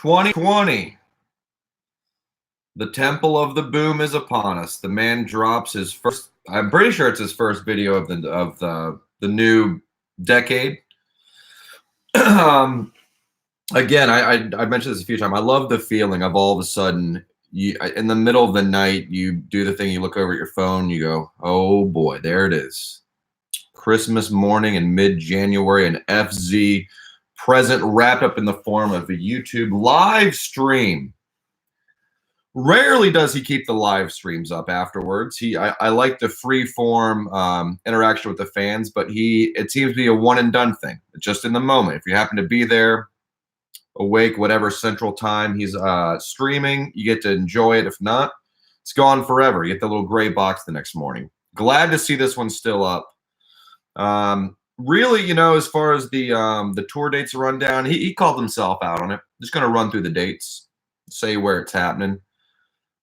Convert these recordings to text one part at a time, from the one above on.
2020. The temple of the boom is upon us. The man drops his first. I'm pretty sure it's his first video of the new decade. Again, I mentioned this a few times. I love the feeling of all of a sudden, in the middle of the night, you do the thing. You look over at your phone. You go, "Oh boy, there it is." Christmas morning in mid-January, an FZ present wrapped up in the form of a YouTube live stream. Rarely does he keep the live streams up afterwards. I like the free form interaction with the fans, but it seems to be a one and done thing. Just in the moment. If you happen to be there, awake, whatever central time he's streaming, you get to enjoy it. If not, it's gone forever. You get the little gray box the next morning. Glad to see this one still up. Really, as far as the tour dates rundown, he called himself out on it. Just going to run through the dates, say where it's happening.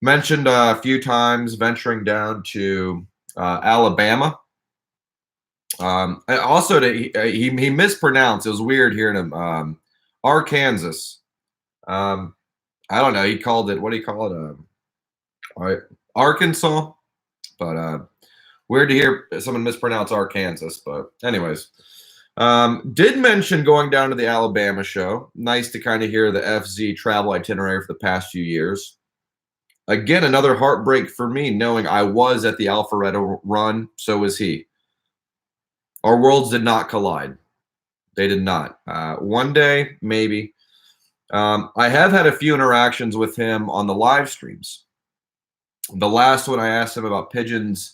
Mentioned a few times venturing down to Alabama. Also, he mispronounced. It was weird hearing him. Arkansas. I don't know. He called it. What do you call it? Arkansas. But weird to hear someone mispronounce Arkansas. But anyways, did mention going down to the Alabama show. Nice to kind of hear the FZ travel itinerary for the past few years. Again, another heartbreak for me, knowing I was at the Alpharetta run. So was he. Our worlds did not collide. They did not. One day, maybe. I have had a few interactions with him on the live streams. The last one, I asked him about pigeons.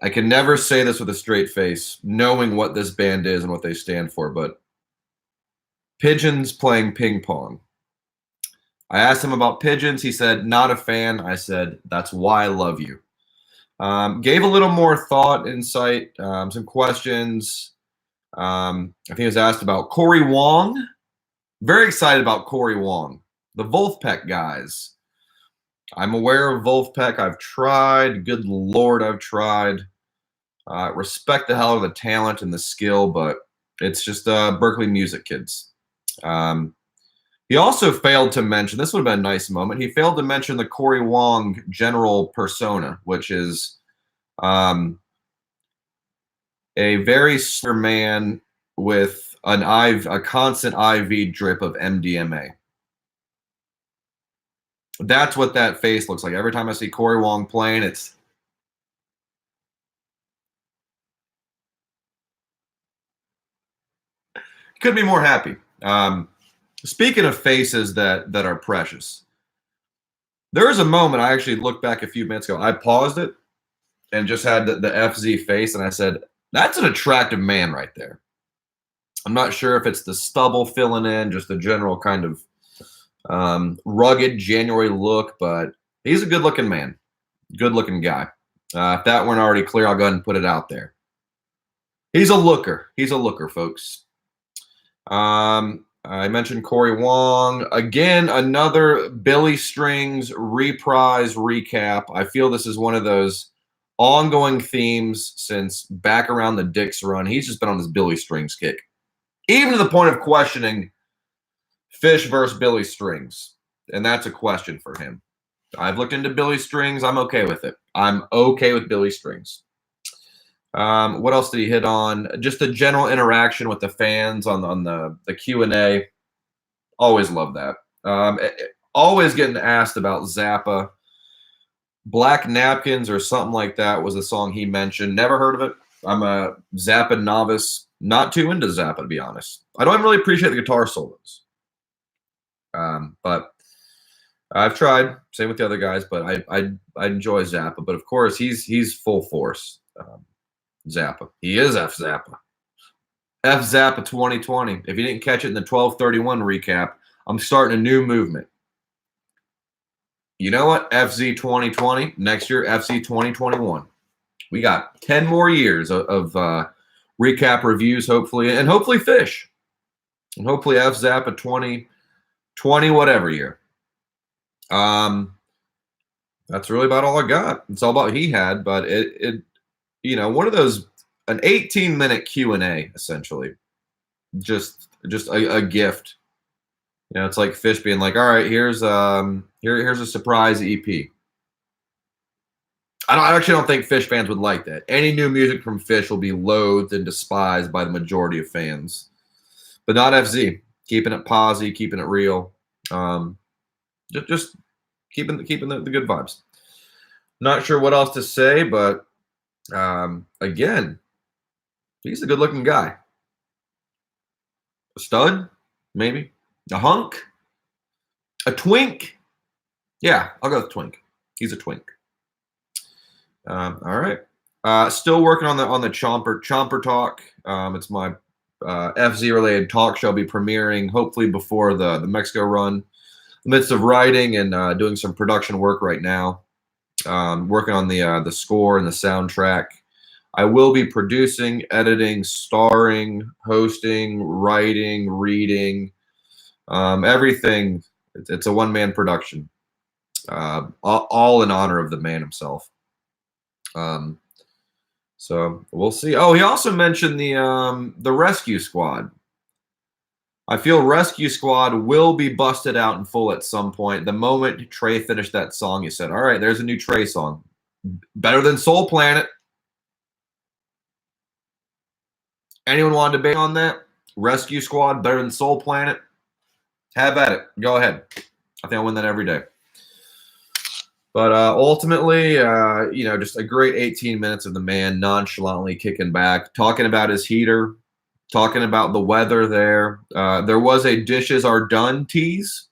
I can never say this with a straight face, knowing what this band is and what they stand for, but pigeons playing ping pong. I asked him about pigeons. He said, not a fan. I said, that's why I love you. Gave a little more thought, insight, some questions. I think he was asked about Corey Wong. Very excited about Corey Wong, the Wolfpack guys. I'm aware of Wolfpack. I've tried. Good Lord, I've tried. Respect the hell of the talent and the skill, but it's just Berkeley music kids. He also failed to mention, this would have been a nice moment, he failed to mention the Corey Wong general persona, which is a very slender man with a constant IV drip of MDMA. That's what that face looks like. Every time I see Corey Wong playing, it's could be more happy. Speaking of faces that are precious, there was a moment I actually looked back a few minutes ago. I paused it and just had the FZ face, and I said, that's an attractive man right there. I'm not sure if it's the stubble filling in, just the general kind of rugged January look, but he's a good-looking man, good-looking guy. If that weren't already clear, I'll go ahead and put it out there. He's a looker. He's a looker, folks. I mentioned Corey Wong. Again, another Billy Strings reprise recap. I feel this is one of those ongoing themes since back around the Dix run. He's just been on this Billy Strings kick. Even to the point of questioning Phish versus Billy Strings. And that's a question for him. I've looked into Billy Strings. I'm okay with it. I'm okay with Billy Strings. What else did he hit on? Just the general interaction with the fans on the Q&A. Always love that. Always getting asked about Zappa. Black Napkins or something like that was the song he mentioned. Never heard of it. I'm a Zappa novice. Not too into Zappa, to be honest. I don't really appreciate the guitar solos. But I've tried. Same with the other guys, but I enjoy Zappa. But of course, he's full force. Zappa. He is F Zappa. F Zappa 2020. If you didn't catch it in the 1231 recap, I'm starting a new movement. You know what? FZ 2020. Next year, FZ 2021. We got 10 more years of recap reviews, hopefully, and hopefully Phish. And hopefully F Zappa 2020, whatever year. That's really about all I got. It's all about he had, but it one of those, an 18-minute Q&A, essentially. Just a gift. You know, it's like Phish being like, "All right, here's a surprise EP." I actually don't think Phish fans would like that. Any new music from Phish will be loathed and despised by the majority of fans, but not FZ. Keeping it posy, keeping it real, um, just keeping the good vibes. Not sure what else to say, but again, he's a good-looking guy. A stud, maybe a hunk, a twink. Yeah, I'll go with twink. He's a twink. All right. Still working on the Chomper Talk. It's my FZ related talk show. I'll be premiering hopefully before the Mexico run. In the midst of writing and doing some production work right now. Working on the score and the soundtrack. I will be producing, editing, starring, hosting, writing, reading, everything. It's a one-man production. All in honor of the man himself. So we'll see. Oh, he also mentioned the Rescue Squad. I feel Rescue Squad will be busted out in full at some point. The moment Trey finished that song, he said, "All right, there's a new Trey song. Better than Soul Planet." Anyone want to debate on that? Rescue Squad better than Soul Planet? Have at it. Go ahead. I think I win that every day. But ultimately, you know, just a great 18 minutes of the man nonchalantly kicking back, talking about his heater, talking about the weather there. There was a dishes are done tease.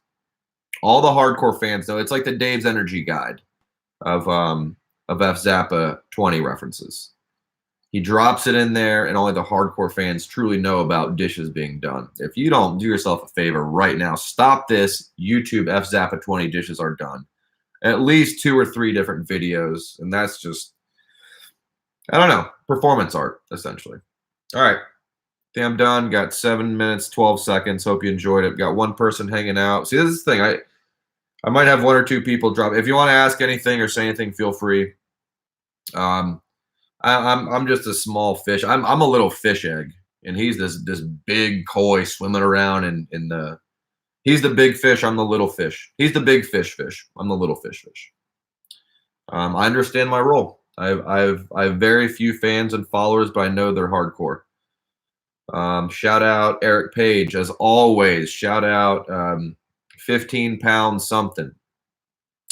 All the hardcore fans know it's like the Dave's Energy Guide of F Zappa 20 references. He drops it in there, and only the hardcore fans truly know about dishes being done. If you don't, do yourself a favor right now. Stop this. YouTube F Zappa 20 dishes are done. At least 2 or 3 different videos, and that's just, I don't know, performance art, essentially. All right. I think I'm done. Got 7 minutes, 12 seconds. Hope you enjoyed it. Got one person hanging out. See, this is the thing. I might have 1 or 2 people drop. If you want to ask anything or say anything, feel free. I'm just a small fish. I'm a little fish egg, and he's this big koi swimming around in the. He's the big fish. I'm the little fish. He's the big fish. I'm the little fish. I understand my role. I have very few fans and followers, but I know they're hardcore. Shout out Eric Page as always. Shout out 15 pounds something.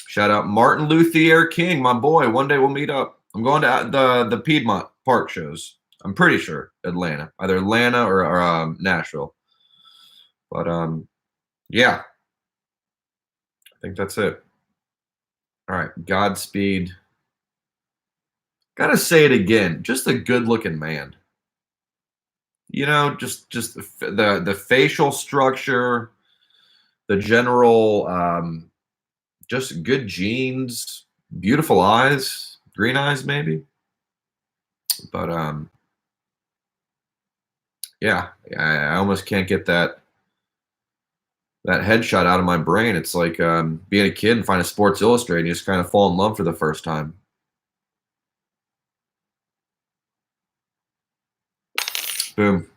Shout out Martin Luthier King, my boy. One day we'll meet up. I'm going to the Piedmont Park shows. I'm pretty sure Atlanta, either Atlanta or Nashville. But yeah, I think that's it. All right, Godspeed. Gotta say it again. Just a good-looking man. You know, just the facial structure, the general, just good genes, beautiful eyes, green eyes maybe. But yeah, I almost can't get that headshot out of my brain. It's like being a kid and find a Sports Illustrated and you just kind of fall in love for the first time. Boom.